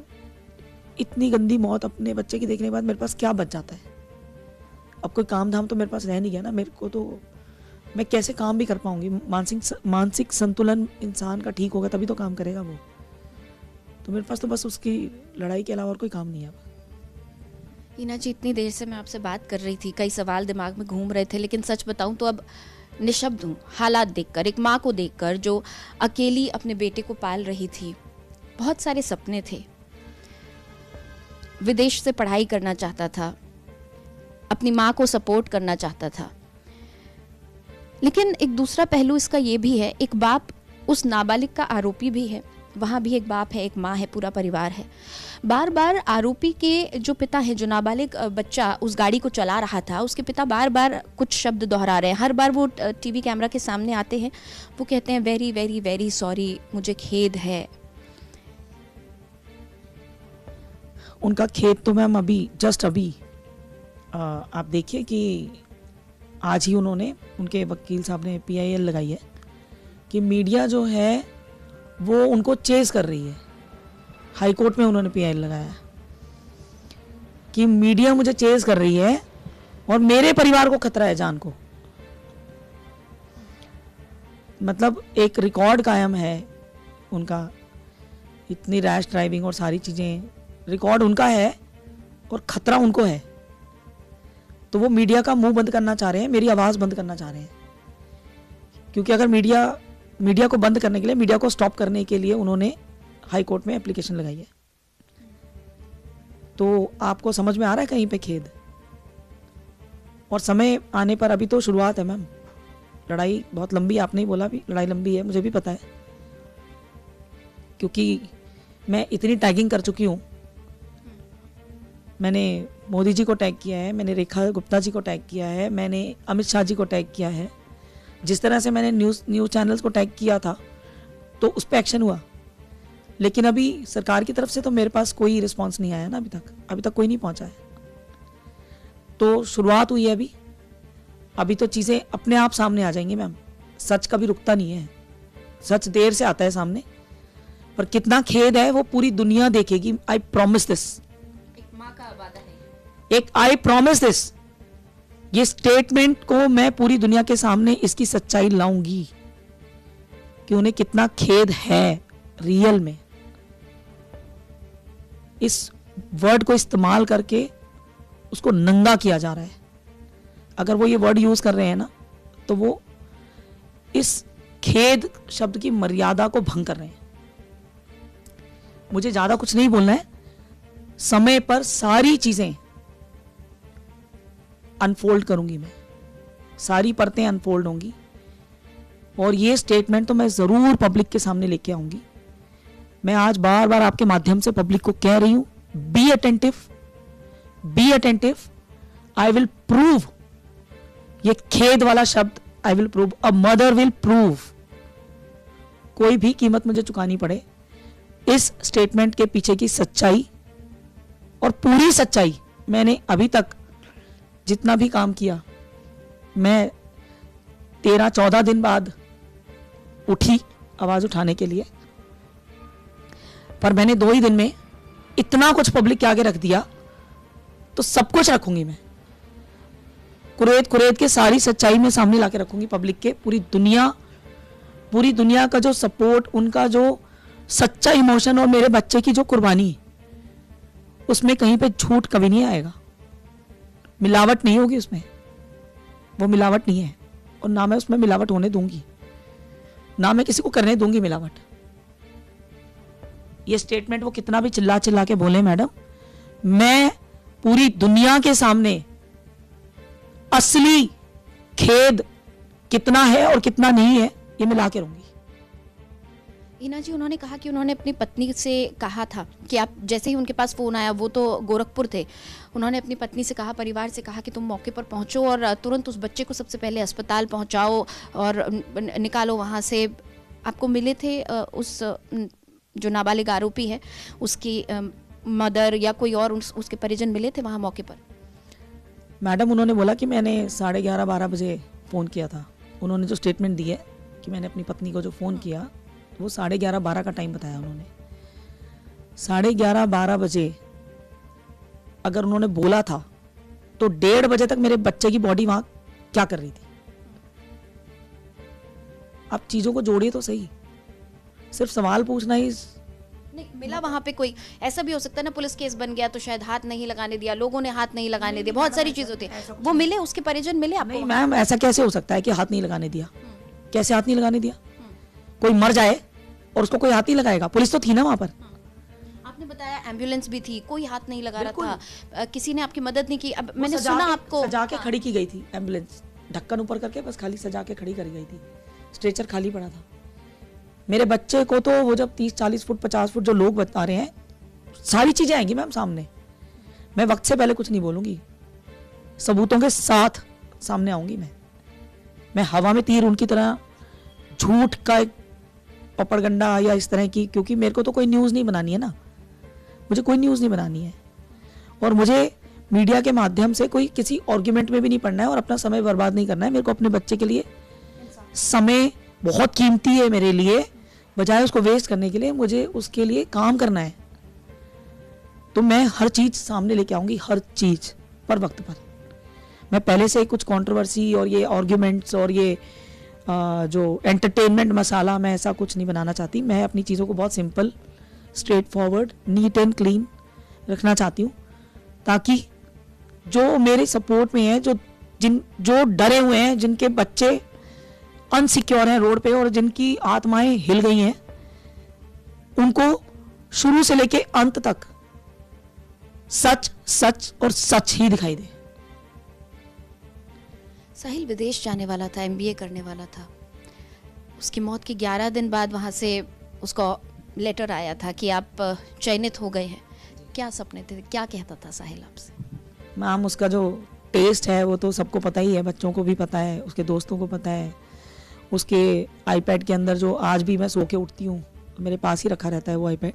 इतनी गंदी मौत अपने बच्चे की देखने के बाद मेरे पास क्या बच जाता है? अब कोई काम धाम तो मेरे पास रह नहीं गया ना मेरे को। तो मैं कैसे काम भी कर पाऊंगी? मानसिक संतुलन इंसान का ठीक होगा तभी तो काम करेगा वो। तो मेरे पास तो बस उसकी लड़ाई के अलावा और कोई काम नहीं है। ईना जी, इतनी देर से मैं आपसे बात कर रही थी, कई सवाल दिमाग में घूम रहे थे, लेकिन सच बताऊं तो अब निशब्द हूँ हालात देखकर, एक माँ को देखकर जो अकेली अपने बेटे को पाल रही थी। बहुत सारे सपने थे, विदेश से पढ़ाई करना चाहता था, अपनी माँ को सपोर्ट करना चाहता था। लेकिन एक दूसरा पहलू इसका ये भी है, एक बाप उस नाबालिग का आरोपी भी है, वहाँ भी एक बाप है, एक माँ है, पूरा परिवार है। बार बार आरोपी के जो पिता है, जो नाबालिग बच्चा उस गाड़ी को चला रहा था, उसके पिता बार बार कुछ शब्द दोहरा रहे हैं। हर बार वो टीवी कैमरा के सामने आते हैं, वो कहते हैं वेरी वेरी वेरी सॉरी, मुझे खेद है। उनका खेद तो मैम अभी जस्ट अभी आप देखिए कि आज ही उन्होंने, उनके वकील साहब ने PIL लगाई है कि मीडिया जो है वो उनको चेस कर रही है। हाई कोर्ट में उन्होंने PIL लगाया है कि मीडिया मुझे चेस कर रही है और मेरे परिवार को खतरा है जान को। मतलब एक रिकॉर्ड कायम है उनका, इतनी रैश ड्राइविंग और सारी चीज़ें, रिकॉर्ड उनका है और खतरा उनको है। तो वो मीडिया का मुंह बंद करना चाह रहे हैं, मेरी आवाज़ बंद करना चाह रहे हैं। क्योंकि अगर मीडिया को बंद करने के लिए, मीडिया को स्टॉप करने के लिए उन्होंने हाई कोर्ट में एप्लीकेशन लगाई है। तो आपको समझ में आ रहा है कहीं पे खेद? और समय आने पर, अभी तो शुरुआत है मैम, लड़ाई बहुत लंबी, आपने ही बोला भी लड़ाई लंबी है, मुझे भी पता है, क्योंकि मैं इतनी टैगिंग कर चुकी हूँ। मैंने मोदी जी को टैग किया है, मैंने रेखा गुप्ता जी को टैग किया है, मैंने अमित शाह जी को टैग किया है। जिस तरह से मैंने न्यूज़ चैनल्स को टैग किया था तो उस पर एक्शन हुआ, लेकिन अभी सरकार की तरफ से तो मेरे पास कोई रिस्पांस नहीं आया ना अभी तक कोई नहीं पहुंचा है। तो शुरुआत हुई है अभी तो चीज़ें अपने आप सामने आ जाएंगी मैम। सच कभी रुकता नहीं है, सच देर से आता है सामने, पर कितना खेद है वो पूरी दुनिया देखेगी। आई प्रॉमिस दिस, एक आई प्रॉमिस दिस ये स्टेटमेंट को मैं पूरी दुनिया के सामने इसकी सच्चाई लाऊंगी कि उन्हें कितना खेद है रियल में इस वर्ड को इस्तेमाल करके उसको नंगा किया जा रहा है। अगर वो ये वर्ड यूज कर रहे हैं ना, तो वो इस खेद शब्द की मर्यादा को भंग कर रहे हैं। मुझे ज्यादा कुछ नहीं बोलना है, समय पर सारी चीजें अनफोल्ड करूंगी, मैं सारी परतें अनफोल्ड होंगी और ये स्टेटमेंट तो मैं जरूर पब्लिक के सामने लेके आऊंगी। मैं आज बार बार आपके माध्यम से पब्लिक को कह रही हूं, be attentive, I will prove, ये खेद वाला शब्द I will prove, a mother will prove, कोई भी कीमत मुझे चुकानी पड़े इस स्टेटमेंट के पीछे की सच्चाई और पूरी सच्चाई। मैंने अभी तक जितना भी काम किया, मैं 13-14 दिन बाद उठी आवाज उठाने के लिए, पर मैंने 2 ही दिन में इतना कुछ पब्लिक के आगे रख दिया, तो सब कुछ रखूंगी मैं, कुरेद के सारी सच्चाई में सामने लाके रखूंगी पब्लिक के। पूरी दुनिया का जो सपोर्ट, उनका जो सच्चा इमोशन और मेरे बच्चे की जो कुर्बानी, उसमें कहीं पे झूठ कभी नहीं आएगा, मिलावट नहीं होगी उसमें, वो मिलावट नहीं है और ना मैं उसमें मिलावट होने दूंगी, ना मैं किसी को करने दूंगी मिलावट। ये स्टेटमेंट वो कितना भी चिल्ला के बोले मैडम, मैं पूरी दुनिया के सामने असली खेद कितना है और कितना नहीं है ये मिला के रहूंगी। हीना जी, उन्होंने कहा कि उन्होंने अपनी पत्नी से कहा था कि आप, जैसे ही उनके पास फ़ोन आया, वो तो गोरखपुर थे, उन्होंने अपनी पत्नी से कहा, परिवार से कहा कि तुम मौके पर पहुंचो और तुरंत उस बच्चे को सबसे पहले अस्पताल पहुंचाओ और निकालो वहां से। आपको मिले थे उस जो नाबालिग आरोपी है उसकी मदर या कोई और उसके परिजन मिले थे वहाँ मौके पर? मैडम, उन्होंने बोला कि मैंने 11:30-12 बजे फ़ोन किया था। उन्होंने जो स्टेटमेंट दी है कि मैंने अपनी पत्नी को जो फ़ोन किया, वो 11:30-12 का टाइम बताया उन्होंने। 11:30-12 बजे अगर उन्होंने बोला था तो 1:30 बजे तक मेरे बच्चे की बॉडी वहां क्या कर रही थी? आप चीजों को जोड़िए तो सही, सिर्फ सवाल पूछना ही नहीं मिला वहां पे। कोई ऐसा भी हो सकता है ना, पुलिस केस बन गया तो शायद हाथ नहीं लगाने दिया, लोगों ने हाथ नहीं लगाने दिया, बहुत सारी चीज होती है। वो मिले, उसके परिजन मिले आपको? नहीं मैम, ऐसा कैसे हो सकता है कि हाथ नहीं लगाने दिया? कैसे हाथ नहीं लगाने दिया? कोई मर जाए और उसको कोई हाथ नहीं लगाएगा? पुलिस तो थी ना वहां पर। आपने बताया एम्बुलेंस भी थी, कोई हाथ नहीं लगा रहा था, किसी ने आपकी मदद नहीं की। अब मैंने सुना आपको सजा के खड़ी की गई थी एम्बुलेंस, ढक्कन ऊपर करके बस खाली सजा के खड़ी करी गई थी, स्ट्रेचर खाली पड़ा था। मेरे बच्चे को तो वो जब 30-40 फुट 50 फुट जो लोग बता रहे हैं, सारी चीजें आएंगी मैम सामने। मैं वक्त से पहले कुछ नहीं बोलूंगी, सबूतों के साथ सामने आऊंगी। मैं हवा में तीर उनकी तरह झूठ का एक प्रोपेगेंडा या इस तरह की, क्योंकि मेरे को तो कोई न्यूज़ नहीं बनानी है ना, मुझे कोई न्यूज़ नहीं बनानी है और मुझे मीडिया के माध्यम से कोई किसी आर्गुमेंट में भी नहीं पड़ना है और अपना समय बर्बाद नहीं करना है। मेरे को अपने बच्चे के लिए समय बहुत कीमती है मेरे लिए, बजाय उसको वेस्ट करने के लिए मुझे उसके लिए काम करना है। तो मैं हर चीज़ सामने लेके आऊँगी, हर चीज़ पर वक्त पर। मैं पहले से कुछ कंट्रोवर्सी और ये आर्ग्यूमेंट्स और ये जो एंटरटेनमेंट मसाला, मैं ऐसा कुछ नहीं बनाना चाहती। मैं अपनी चीज़ों को बहुत simple, straight forward, neat and clean रखना चाहती हूँ, ताकि जो मेरे सपोर्ट में है, जो डरे हुए हैं, जिनके बच्चे अनसिक्योर हैं रोड पे और जिनकी आत्माएं हिल गई हैं, उनको शुरू से लेके अंत तक सच सच और सच ही दिखाई दे। साहिल विदेश जाने वाला था, MBA करने वाला था। उसकी मौत के 11 दिन बाद वहाँ से उसको लेटर आया था कि आप चयनित हो गए हैं। क्या सपने थे, क्या कहता था साहिल आपसे? मैम, उसका जो टेस्ट है वो तो सबको पता ही है, बच्चों को भी पता है, उसके दोस्तों को पता है। उसके आईपैड के अंदर जो आज भी मैं सो के उठती हूँ, मेरे पास ही रखा रहता है वो आईपैड,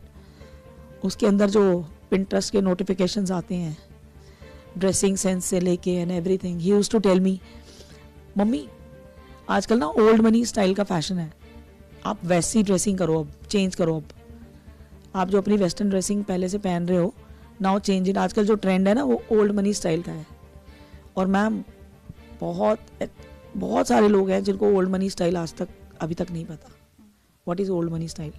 उसके अंदर जो पिंटरेस्ट के नोटिफिकेशंस आते हैं, ड्रेसिंग सेंस से लेके and everything, he used to tell me, mummy आजकल ना ओल्ड मनी स्टाइल का फैशन है, आप वैसी ड्रेसिंग करो, अब चेंज करो, अब आप जो अपनी वेस्टर्न ड्रेसिंग पहले से पहन रहे हो, नाउ चेंज इट। आजकल जो ट्रेंड है ना वो ओल्ड मनी स्टाइल का है। और मैम बहुत सारे लोग हैं जिनको ओल्ड मनी स्टाइल आज तक अभी तक नहीं पता what is old money style.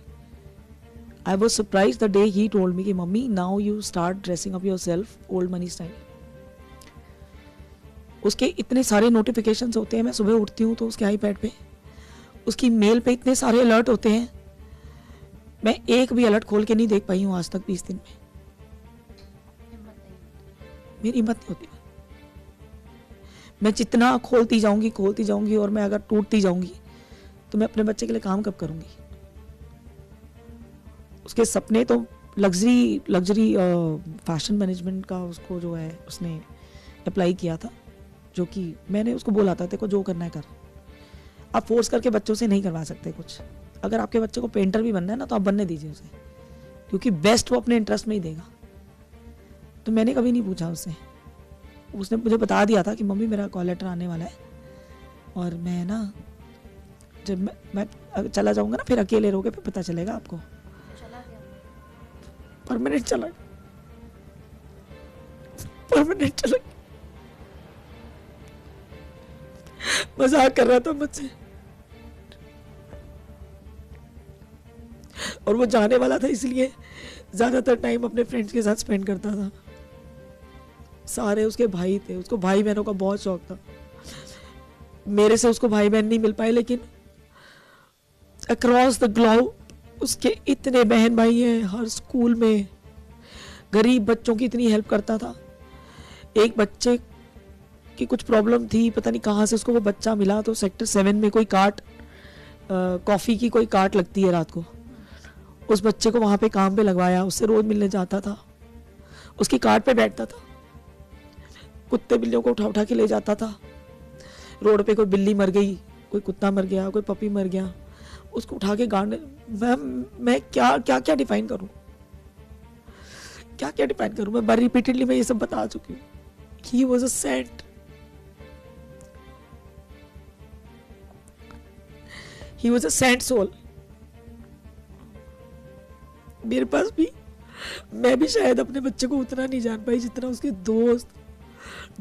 I was surprise the day he told me कि mummy now you start dressing up yourself old money style. उसके इतने सारे नोटिफिकेशंस होते हैं, मैं सुबह उठती हूँ तो उसके आईपैड पे उसकी मेल पे इतने सारे अलर्ट होते हैं, मैं एक भी अलर्ट खोल के नहीं देख पाई हूँ आज तक 20 दिन में. मेरी हिम्मत नहीं होती. मैं जितना खोलती जाऊंगी और मैं अगर टूटती जाऊंगी तो मैं अपने बच्चे के लिए काम कब करूंगी. उसके सपने तो लग्जरी फैशन मैनेजमेंट का उसको जो है उसने अप्लाई किया था, जो कि मैंने उसको बोला था तेरे को जो करना है कर. आप फोर्स करके बच्चों से नहीं करवा सकते कुछ. अगर आपके बच्चे को पेंटर भी बनना है ना तो आप बनने दीजिए उसे, क्योंकि बेस्ट वो अपने इंटरेस्ट में ही देगा. तो मैंने कभी नहीं पूछा उससे. उसने मुझे बता दिया था कि मम्मी मेरा कॉल लेटर आने वाला है और मैं ना जब मैं चला जाऊंगा ना फिर अकेले रहोगे, फिर पता चलेगा आपको. परमानेंट चला मजाक कर रहा था मुझसे और वो जाने वाला था, इसलिए ज्यादातर टाइम अपने फ्रेंड्स के साथ स्पेंड करता था. सारे उसके भाई थे, उसको भाई बहनों का बहुत शौक था. मेरे से उसको भाई बहन नहीं मिल पाए, लेकिन अक्रॉस द ग्लोब उसके इतने बहन भाई हैं. हर स्कूल में गरीब बच्चों की इतनी हेल्प करता था. एक बच्चे की कुछ प्रॉब्लम थी, पता नहीं कहाँ से उसको वो बच्चा मिला, तो सेक्टर 7 में कोई कार्ट कॉफ़ी की कोई कार्ट लगती है रात को, उस बच्चे को वहाँ पे काम पे लगवाया. उससे रोज मिलने जाता था, उसकी कार्ट पे बैठता था, कुत्ते बिल्लियों को उठा के ले जाता था. रोड पे कोई बिल्ली मर गई, कोई कुत्ता मर गया, कोई पपी मर गया, उसको उठा के गार्डन. मैं क्या डिफाइन करूं, मैं रिपीटेडली मैं ये सब बता चुकी हूँ. He was a saint. He was a saint soul. मेरे पास भी, मैं भी शायद अपने बच्चे को उतना नहीं जान पाई जितना उसके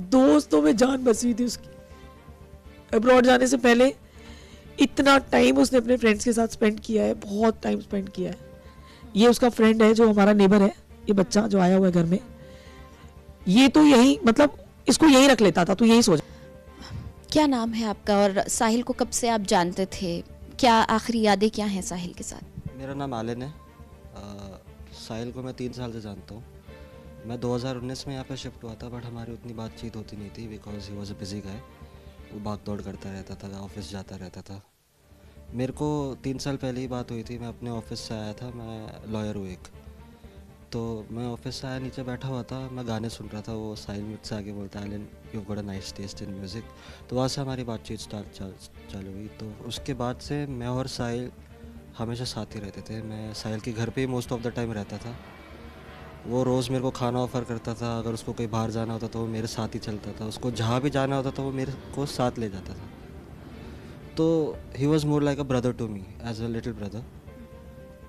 दोस्तों में जान बसी थी उसकी. अब्रॉड जाने से पहले इतना टाइम उसने अपने फ्रेंड्स के साथ स्पेंड किया है, बहुत टाइम स्पेंड किया है. ये उसका फ्रेंड है जो हमारा नेबर है, ये बच्चा जो आया हुआ है घर में, ये तो यही मतलब इसको यही रख लेता था. तो यही सोच. क्या नाम है आपका और साहिल को कब से आप जानते थे? क्या आखिरी यादें क्या हैं साहिल के साथ? मेरा नाम आलिन है. साहिल को मैं 3 साल से जानता हूँ. मैं 2019 में यहाँ पे शिफ्ट हुआ था, बट हमारी उतनी बातचीत होती नहीं थी because he was a busy guy. वो भाग दौड़ करता रहता था, ऑफिस जाता रहता था. मेरे को 3 साल पहले ही बात हुई थी. मैं अपने ऑफिस से आया था, मैं लॉयर हूँ एक. तो मैं ऑफिस से आया, नीचे बैठा हुआ था, मैं गाने सुन रहा था. वो साहिल मुझसे आगे बोलता है, आलिन you got a nice taste in music. तो वहाँ से हमारी बातचीत चालू हुई. तो उसके बाद से मैं और साहिल हमेशा साथ ही रहते थे. मैं साहिल के घर पे ही मोस्ट ऑफ द टाइम रहता था. वो रोज़ मेरे को खाना ऑफ़र करता था. अगर उसको कहीं बाहर जाना होता तो वो मेरे साथ ही चलता था. उसको जहाँ भी जाना होता था वो मेरे को साथ ले जाता था. तो he was more like a brother to me, as a little brother.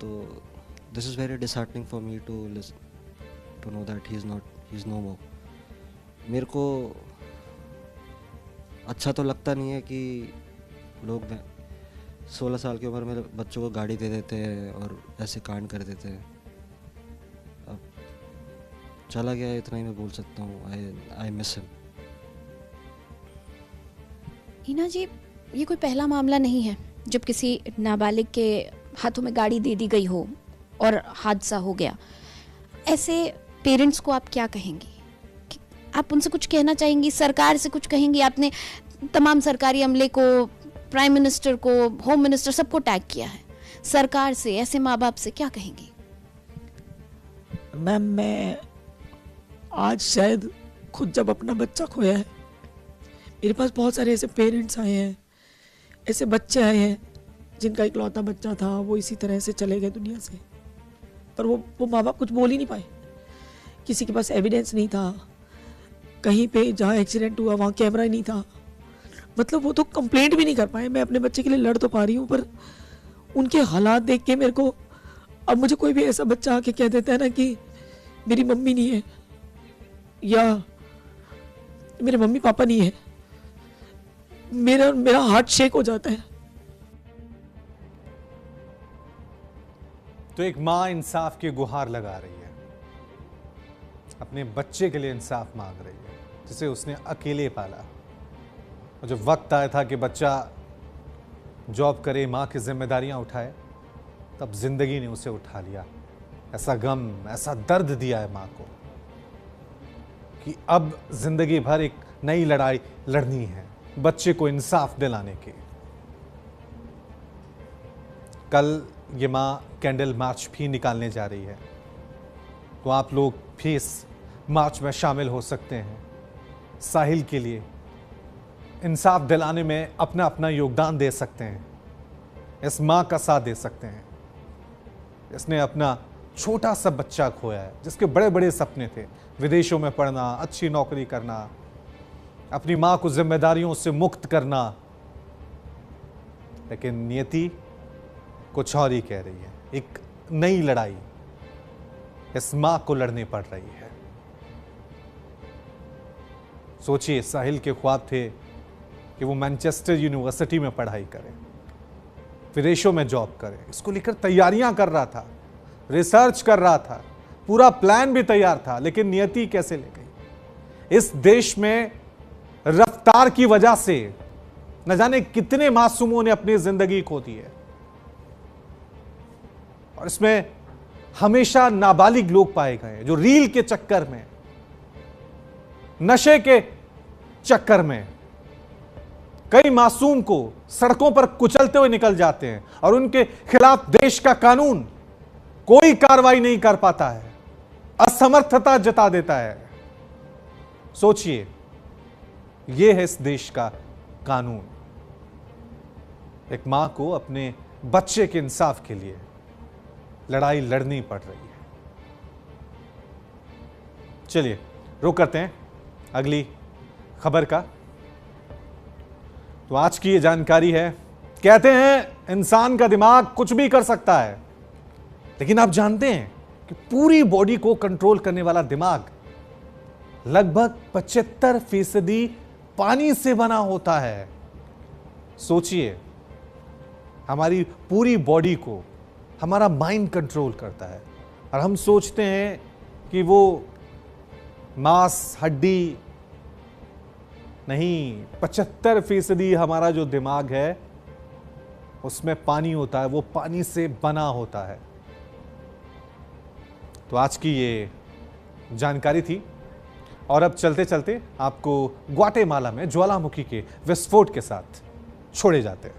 तो this is very disheartening for me to know that he is no more. मेरे को अच्छा तो लगता नहीं है कि लोग 16 साल की उम्र में बच्चों को गाड़ी दे देते हैं और ऐसे कांड कर देते हैं. अब चला गया, इतना ही मैं बोल सकता हूँ. I miss him. हीना जी, ये कोई पहला मामला नहीं है जब किसी नाबालिग के हाथों में गाड़ी दे दी गई हो और हादसा हो गया. ऐसे पेरेंट्स को आप क्या कहेंगी? आप उनसे कुछ कहना चाहेंगी? सरकार से कुछ कहेंगी? आपने तमाम सरकारी अमले को, प्राइम मिनिस्टर को, होम मिनिस्टर, सबको टैग किया है. सरकार से, ऐसे माँ बाप से क्या कहेंगी? मैम, मैं आज शायद खुद जब अपना बच्चा खोया है, मेरे पास बहुत सारे ऐसे पेरेंट्स आए हैं, ऐसे बच्चे आए हैं जिनका इकलौता बच्चा था, वो इसी तरह से चले गए दुनिया से. पर वो माँ बाप कुछ बोल ही नहीं पाए. किसी के पास एविडेंस नहीं था. कहीं पे जहाँ एक्सीडेंट हुआ वहाँ कैमरा ही नहीं था. मतलब वो तो कंप्लेंट भी नहीं कर पाए. मैं अपने बच्चे के लिए लड़ तो पा रही हूँ, पर उनके हालात देख के मेरे को, अब मुझे कोई भी ऐसा बच्चा आके कह देता है ना कि मेरी मम्मी नहीं है या मेरे मम्मी पापा नहीं है, मेरा हार्ट शेक हो जाता है। तो एक मां इंसाफ की गुहार लगा रही है, अपने बच्चे के लिए इंसाफ मांग रही है जिसे उसने अकेले पाला। और जब वक्त आया था कि बच्चा जॉब करे, मां की जिम्मेदारियां उठाए, तब जिंदगी ने उसे उठा लिया। ऐसा गम, ऐसा दर्द दिया है मां को कि अब जिंदगी भर एक नई लड़ाई लड़नी है बच्चे को इंसाफ दिलाने की। कल ये मां कैंडल मार्च भी निकालने जा रही है, तो आप लोग भी इस मार्च में शामिल हो सकते हैं। साहिल के लिए इंसाफ दिलाने में अपना अपना योगदान दे सकते हैं, इस मां का साथ दे सकते हैं। इसने अपना छोटा सा बच्चा खोया है जिसके बड़े बड़े सपने थे, विदेशों में पढ़ना, अच्छी नौकरी करना, अपनी मां को जिम्मेदारियों से मुक्त करना, लेकिन नियति कुछ और ही कह रही है। एक नई लड़ाई इस मां को लड़नी पड़ रही है। सोचिए, साहिल के ख्वाब थे कि वो मैनचेस्टर यूनिवर्सिटी में पढ़ाई करे, विदेशों में जॉब करे। इसको लेकर तैयारियां कर रहा था, रिसर्च कर रहा था, पूरा प्लान भी तैयार था, लेकिन नियति कैसे ले गई। इस देश में रफ्तार की वजह से न जाने कितने मासूमों ने अपनी जिंदगी खो दी है, और इसमें हमेशा नाबालिग लोग पाए गए हैं जो रील के चक्कर में, नशे के चक्कर में कई मासूम को सड़कों पर कुचलते हुए निकल जाते हैं, और उनके खिलाफ देश का कानून कोई कार्रवाई नहीं कर पाता है, असमर्थता जता देता है। सोचिए, यह है इस देश का कानून। एक मां को अपने बच्चे के इंसाफ के लिए लड़ाई लड़नी पड़ रही है। चलिए रुक करते हैं अगली खबर का। तो आज की ये जानकारी है, कहते हैं इंसान का दिमाग कुछ भी कर सकता है, लेकिन आप जानते हैं कि पूरी बॉडी को कंट्रोल करने वाला दिमाग लगभग 75% पानी से बना होता है। सोचिए, हमारी पूरी बॉडी को हमारा माइंड कंट्रोल करता है, और हम सोचते हैं कि वो मांस हड्डी नहीं, 75% हमारा जो दिमाग है उसमें पानी होता है, वो पानी से बना होता है। तो आज की ये जानकारी थी, और अब चलते चलते आपको ग्वाटेमाला में ज्वालामुखी के विस्फोट के साथ छोड़े जाते हैं।